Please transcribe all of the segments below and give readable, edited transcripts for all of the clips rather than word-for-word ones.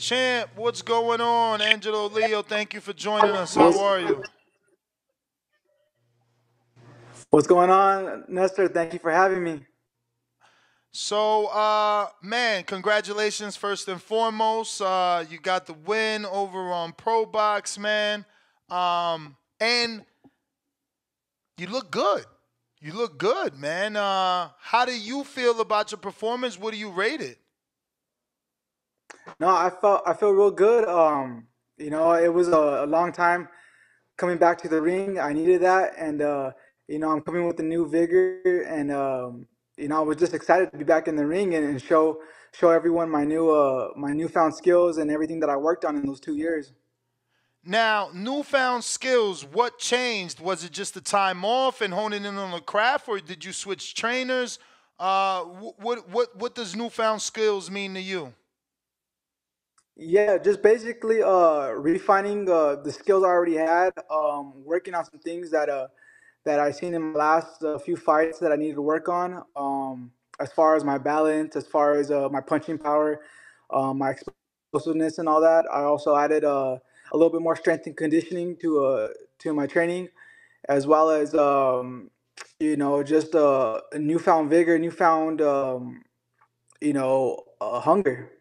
Champ, what's going on? Angelo, Leo, thank you for joining us. How What's, are you? what's going on, Nestor? Thank you for having me. So, man, congratulations first and foremost. You got the win over on Probox, man. And you look good. You look good, man. How do you feel about your performance? What do you rate it? No, I feel real good. It was a long time coming back to the ring. I needed that, and I'm coming with a new vigor, and I was just excited to be back in the ring and show everyone my newfound skills and everything that I worked on in those 2 years. Now, newfound skills, what changed? Was it just the time off and honing in on the craft, or did you switch trainers? What does newfound skills mean to you? Yeah, just basically refining the skills I already had, working on some things that I seen in my last few fights that I needed to work on. As far as my balance, as far as my punching power, my explosiveness, and all that. I also added a little bit more strength and conditioning to my training, as well as just a newfound vigor, newfound hunger.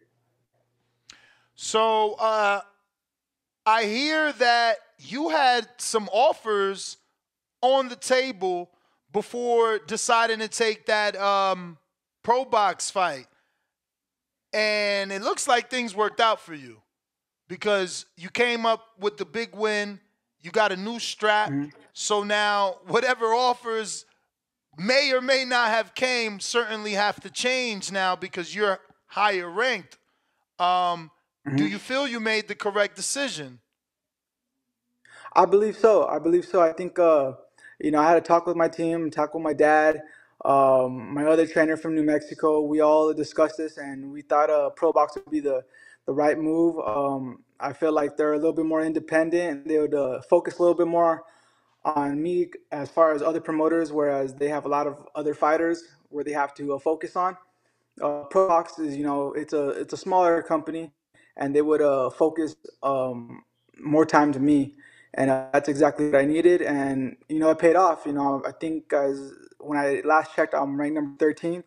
So, I hear that you had some offers on the table before deciding to take that pro box fight. And it looks like things worked out for you because you came up with the big win. You got a new strap. Mhm. So now whatever offers may or may not have came certainly have to change now because you're higher ranked. Do you Mhm. feel you made the correct decision? I believe so. I believe so. I think I had a talk with my team, talk with my dad, my other trainer from New Mexico. We all discussed this, and we thought pro box would be the right move. I feel like they're a little bit more independent. They would focus a little bit more on me as far as other promoters, whereas they have a lot of other fighters where they have to focus on. Probox is, it's a smaller company, and they would focus more time to me, and that's exactly what I needed, and it paid off. I think as when I last checked, I'm ranked number 13th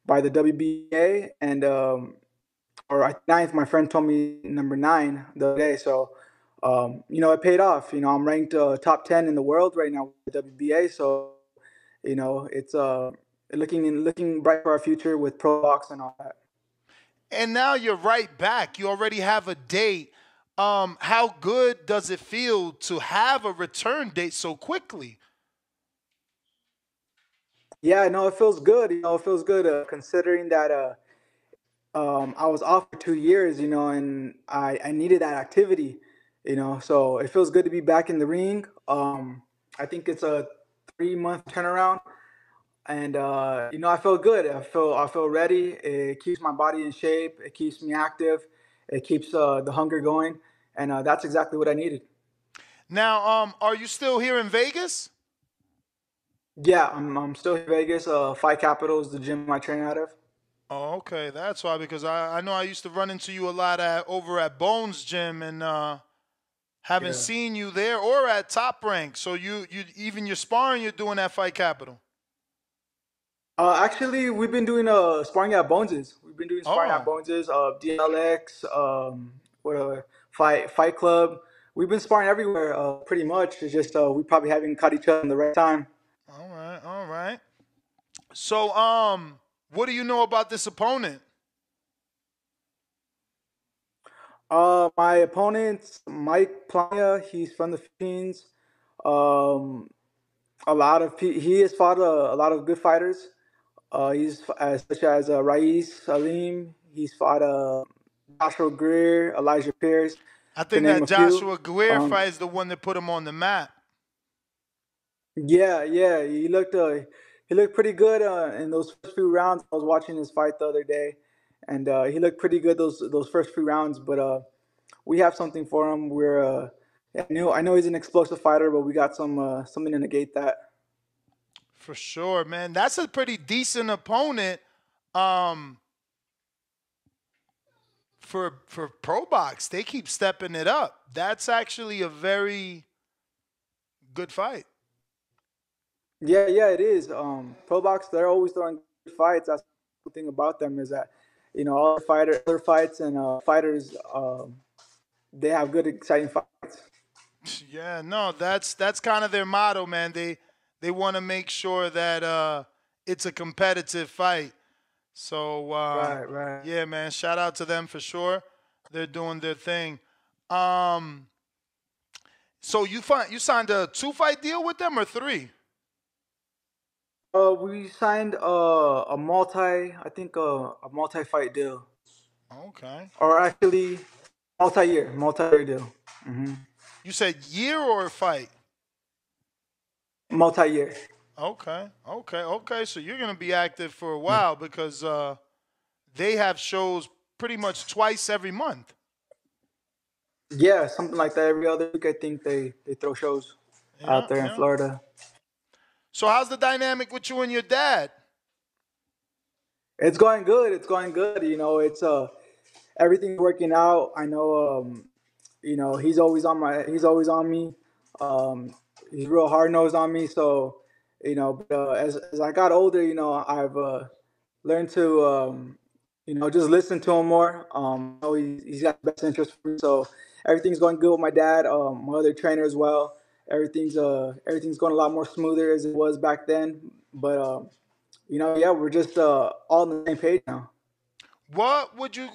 by the WBA, and or ninth. My friend told me number nine the other day, so it paid off. I'm ranked top 10 in the world right now with the WBA, so it's looking bright for our future with Pro Box and all that. And now you're right back. You already have a date. How good does it feel to have a return date so quickly? Yeah, no, it feels good. It feels good considering that I was off for 2 years, and I needed that activity, so it feels good to be back in the ring. I think it's a 3 month turnaround, and I feel good. I feel ready. It keeps my body in shape. It keeps me active. It keeps the hunger going, and that's exactly what I needed. Now, are you still here in Vegas? Yeah, I'm still in Vegas. Fight Capital is the gym I train out of. Oh, okay, that's why. Because I know I used to run into you a lot over at Bones Gym, and haven't Yeah. seen you there or at Top Rank. So you even your sparring you're doing at Fight Capital. Actually, we've been doing sparring at Bones's. We've been doing sparring at Oh, Bones's, DLX, what Fight Club. We've been sparring everywhere, pretty much. It's just we probably haven't caught each other in the right time. all right, all right. So what do you know about this opponent? My opponent's Mike Plania. He's from the Philippines. Um, he has fought a lot of good fighters. He's such as Rais Salim. He's fought Joshua Greer, Elijah Pierce, I to think name that a few. Joshua Guerrero Um, fight is the one that put him on the map. yeah, yeah, he looked pretty good in those first few rounds. I was watching his fight the other day, and he looked pretty good those first few rounds. But we have something for him. I know he's an explosive fighter, but we got something to negate that. For sure, man. That's a pretty decent opponent. Um, for Probox, they keep stepping it up. That's actually a very good fight. Yeah, yeah, it is. Probox, they're always throwing good fights. That's the thing about them is that, all the other fights and fighters, they have good, exciting fights. Yeah, no, that's kind of their motto, man. They want to make sure that it's a competitive fight. So Right, right. yeah, man, shout out to them for sure. They're doing their thing. Um, so you signed a 2 fight deal with them or 3? We signed I think a multi-fight deal, Okay. or actually multi-year deal. Hmm. You said year or fight? Multi-year. Okay, okay, okay. So you're gonna be active for a while because they have shows pretty much twice every month. Yeah, something like that. Every other week, I think they throw shows Yeah, out there in yeah. Florida. So how's the dynamic with you and your dad? It's going good. It's going good. It's everything's working out. I know. He's always on me. Um, he's real hard nosed on me. So, but, as I got older, I've learned to just listen to him more. I know he's got the best interest for me. So everything's going good with my dad. My other trainer as well. Everything's going a lot more smoother as it was back then. But yeah, we're just all on the same page now. What would you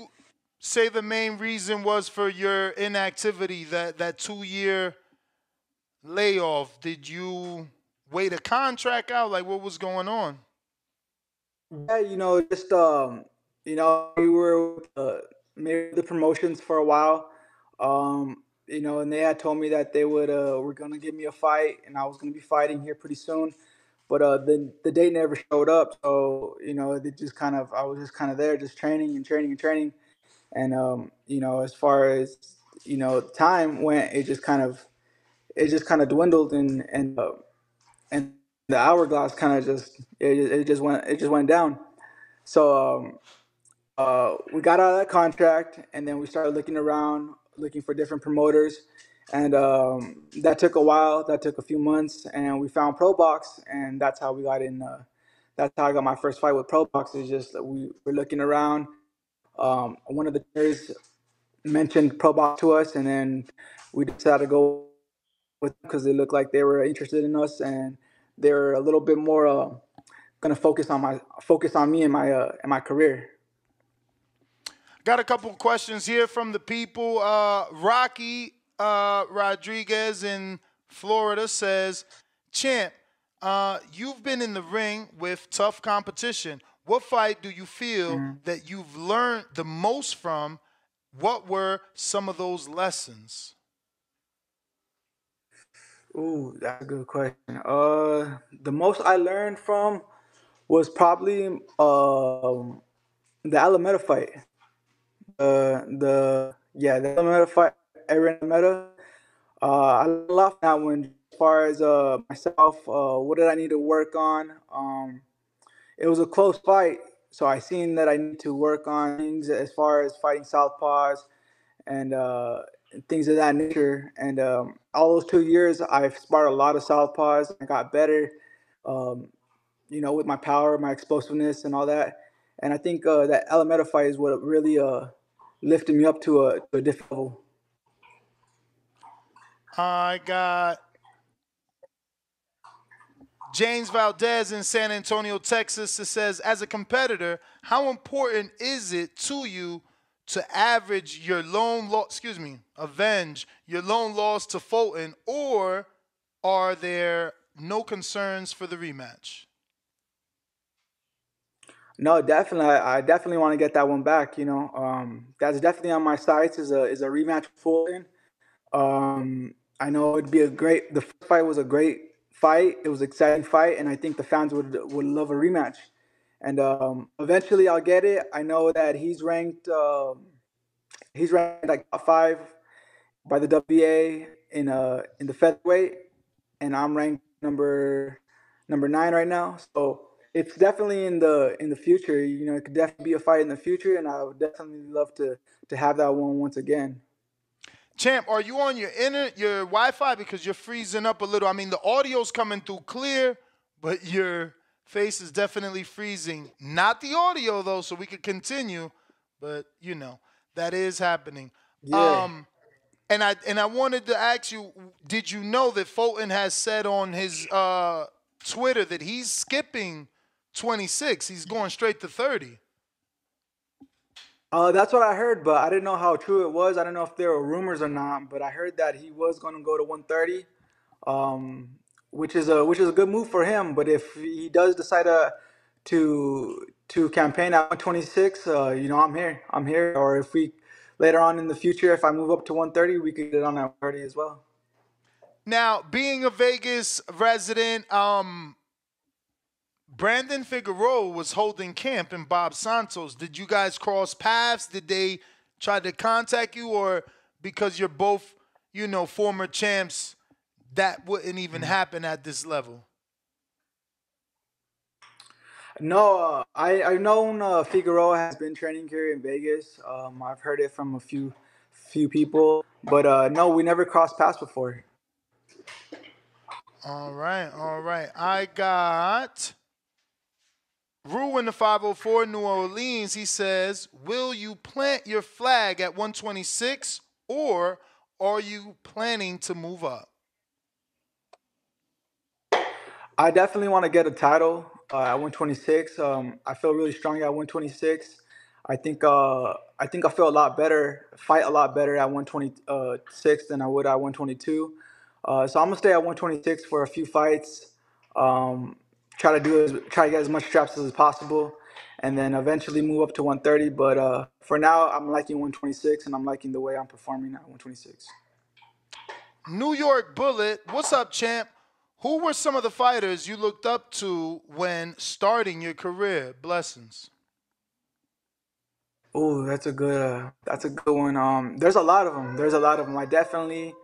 say the main reason was for your inactivity, that 2 year layoff? Did you wait a contract out? Like what was going on? Yeah, just we were with, maybe the promotions for a while, and they had told me that they would were gonna give me a fight, and I was gonna be fighting here pretty soon, but the date never showed up, so they just kind of I was just kind of there, just training and training and training, and as far as time went, it just kind of dwindled, and the hourglass kind of it just went down. So we got out of that contract, and then we started looking around, looking for different promoters, and that took a while. That took a few months, and we found Probox, and that's how we got in. That's how I got my first fight with Probox. Is just that we were looking around. One of the trainers mentioned Probox to us, and then we decided to go with because they looked like they were interested in us, and they were a little bit more going to focus on me and my career. Got a couple questions here from the people. Rocky Rodriguez in Florida says, Champ, you've been in the ring with tough competition. What fight do you feel Mhm. that you've learned the most from? What were some of those lessons? Ooh, that's a good question. The most I learned from was probably the Alameda fight. The Alameda fight, Aaron Alameda. I learned a lot from that one. As far as myself, what did I need to work on? It was a close fight, so I seen that I need to work on things as far as fighting southpaws and things of that nature. And all those 2 years, I've sparred a lot of southpaws. I got better, um, with my power, my explosiveness, and all that. And I think that Alameda fight is what really lifted me up to a different level. I got James Valdez in San Antonio, Texas. It says, as a competitor, how important is it to you to avenge your lone loss to Fulton, or are there no concerns for the rematch? No, definitely. I definitely want to get that one back. That's definitely on my sights. Is a rematch with Fulton. I know it'd be a great. The first fight was a great fight. It was an exciting fight, and I think the fans would love a rematch. And eventually, I'll get it. I know that he's ranked like top five by the WBA in the featherweight, and I'm ranked number nine right now. So it's definitely in the future. You know, it could definitely be a fight in the future, and I would definitely love to have that one once again. Champ, are you on your Wi-Fi because you're freezing up a little? I mean, the audio's coming through clear, but your face is definitely freezing. Not the audio though, so we could continue, but that is happening. Yeah. Um, and I wanted to ask you, did you know that Fulton has said on his Twitter that he's skipping 26? He's going straight to 30. That's what I heard, but I didn't know how true it was. I don't know if there were rumors or not, but I heard that he was going to go to 130, um, which is a good move for him. But if he does decide to campaign at 126, you know, I'm here. I'm here. Or if we later on in the future, if I move up to 130, we could get it on at 130 as well. Now, being a Vegas resident, Brandon Figueroa was holding camp in Bob Santos. Did you guys cross paths? Did they try to contact you, or because you're both, former champs, that wouldn't even happen at this level? No, I've known Figueroa has been training here in Vegas. I've heard it from a few people, but no, we never crossed paths before. All right, all right. I got Rue in the 504 New Orleans. He says, will you plant your flag at 126, or are you planning to move up? I definitely want to get a title at 126. I feel really strong at 126. I think I feel a lot better, fight a lot better at 126 than I would at 122. So I'm gonna stay at 126 for a few fights. Um, try to get as much straps as possible, and then eventually move up to 130. But for now, I'm liking 126, and I'm liking the way I'm performing at 126. New York Bullet, what's up, champ? Who were some of the fighters you looked up to when starting your career? Blessings. Oh, that's a good one. There's a lot of them. There's a lot of them. I definitely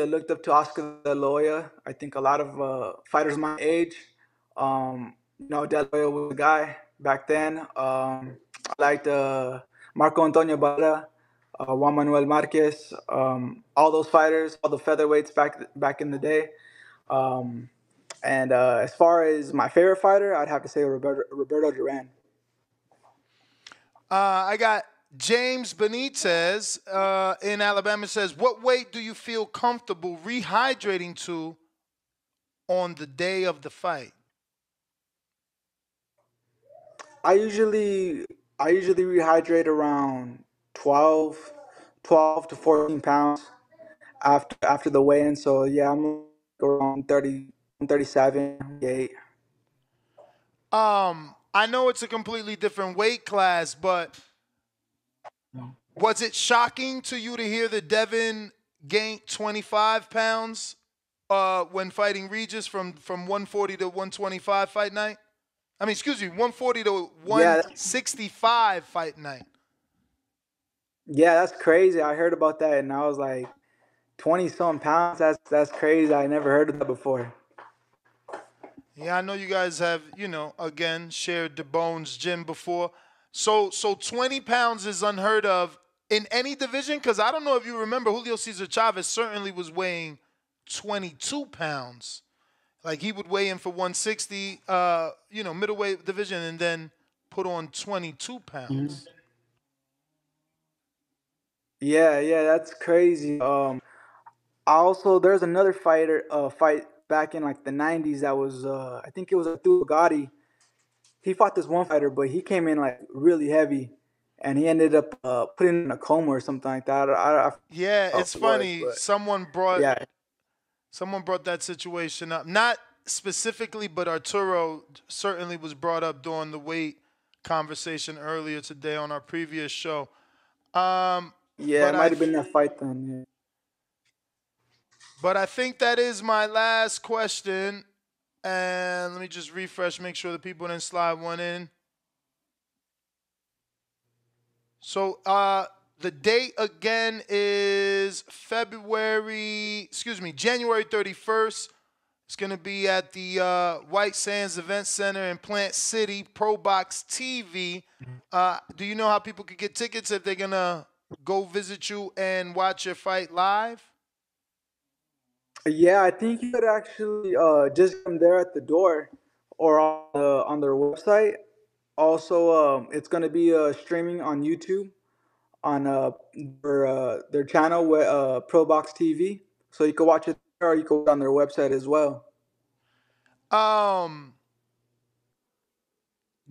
looked up to Oscar De La Hoya. I think a lot of fighters my age, you know, De La Hoya was a guy back then. I liked Marco Antonio Barra, Juan Manuel Marquez, all those fighters, all the featherweights back in the day. Um, and as far as my favorite fighter, I'd have to say Roberto Duran. I got James Benitez in Alabama says, what weight do you feel comfortable rehydrating to on the day of the fight? I usually I usually rehydrate around 12, 12 to 14 pounds after the weigh-in. So yeah, I'm around 30, 37, 38. I know it's a completely different weight class, but was it shocking to you to hear that Devin gained 25 pounds when fighting Regis from 140 to 125 fight night? I mean, excuse me, 140 to Yeah, 165 fight night. yeah, that's crazy. I heard about that and I was like 20 some pounds. That's crazy. I never heard of that before. Yeah, I know you guys have, again, shared the Bones gym before. So 20 pounds is unheard of in any division, because I don't know if you remember, Julio Cesar Chavez certainly was weighing 22 pounds. Like he would weigh in for 160, middleweight division, and then put on 22 Mhm. pounds. Yeah, yeah, that's crazy. Also, there's another fight back in like the 90s that was I think it was Arturo Gotti. He fought this one fighter, but he came in like really heavy, and he ended up putting in a coma or something like that. I forget Yeah, how it's it was, funny. but yeah, Someone brought that situation up. Not specifically, but Arturo certainly was brought up during the weight conversation earlier today on our previous show. Um, yeah, but it I might have been that fight then. but I think that is my last question. And let me just refresh, make sure the people didn't slide one in. So the date again is January 31st. It's going to be at the White Sands Event Center in Plant City, Probox TV. Do you know how people could get tickets if they're going to go visit you and watch your fight live? Yeah, I think you could actually just come there at the door or on their website. Also, it's going to be streaming on YouTube on their channel with Probox TV, so you can watch it there, or you can go on their website as well. Um,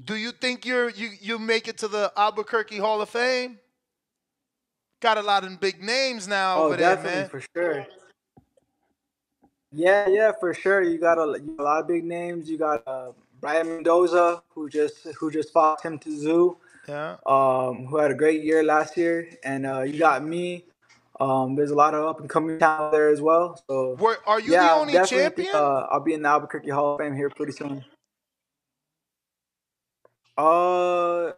do you think you make it to the Albuquerque Hall of Fame? Got a lot of big names now Oh, over there, definitely man. for sure. Yeah, for sure. You got a lot of big names. You got Brian Mendoza, who just fought Tim Tszyu, Yeah. who had a great year last year, and you got me. There's a lot of up and coming talent there as well. So Are you the yeah, I only definitely think champion? I'll be in the Albuquerque Hall of Fame here pretty soon. Uh,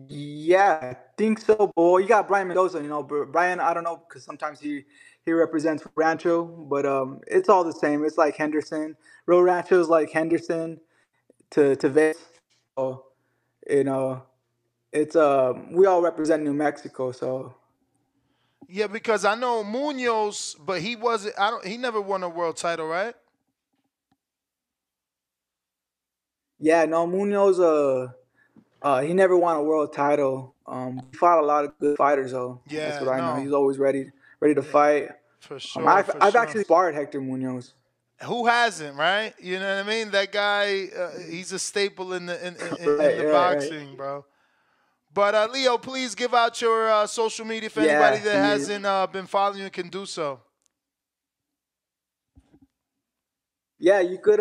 yeah, I think so. Boy, you got Brian Mendoza. But Brian, I don't know because sometimes he represents Rancho, but it's all the same. It's like Henderson. Real Rancho is like Henderson to Vegas. So you know, it's we all represent New Mexico. So Yeah, because I know Munoz, but he wasn't. I don't. He never won a world title, right? yeah, no, Munoz. He never won a world title. He fought a lot of good fighters though. That's what Yeah, I know. no. He's always ready to Yeah, fight. for sure, I've for I've sure. actually sparred Hector Munoz. Who hasn't, right? You know what I mean? That guy, he's a staple in the Right. boxing, bro. But Leo, please give out your social media for anybody Yeah, that he is. hasn't been following you can do so. Yeah, you could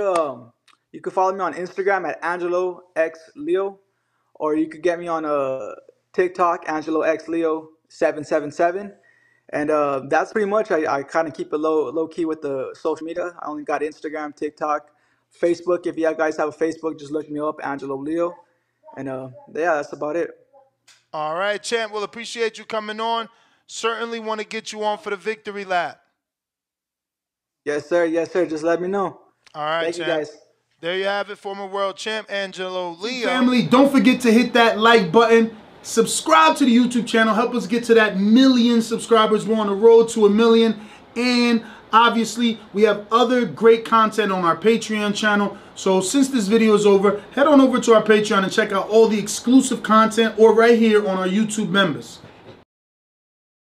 follow me on Instagram at Angelo X Leo, or you could get me on TikTok Angelo X Leo 777, and that's pretty much. I kind of keep it low key with the social media. I only got Instagram, TikTok, Facebook. If you guys have a Facebook, just look me up Angelo Leo, and yeah, that's about it. All right, champ. Well, appreciate you coming on. Certainly want to get you on for the victory lap. Yes sir. Just let me know. All right, Thank you champ. guys. There you have it, former world champ Angelo Leo. Family, don't forget to hit that like button. Subscribe to the YouTube channel. Help us get to that 1,000,000 subscribers. We're on the road to 1,000,000. And obviously, we have other great content on our Patreon channel. So since this video is over, head on over to our Patreon and check out all the exclusive content or right here on our YouTube members.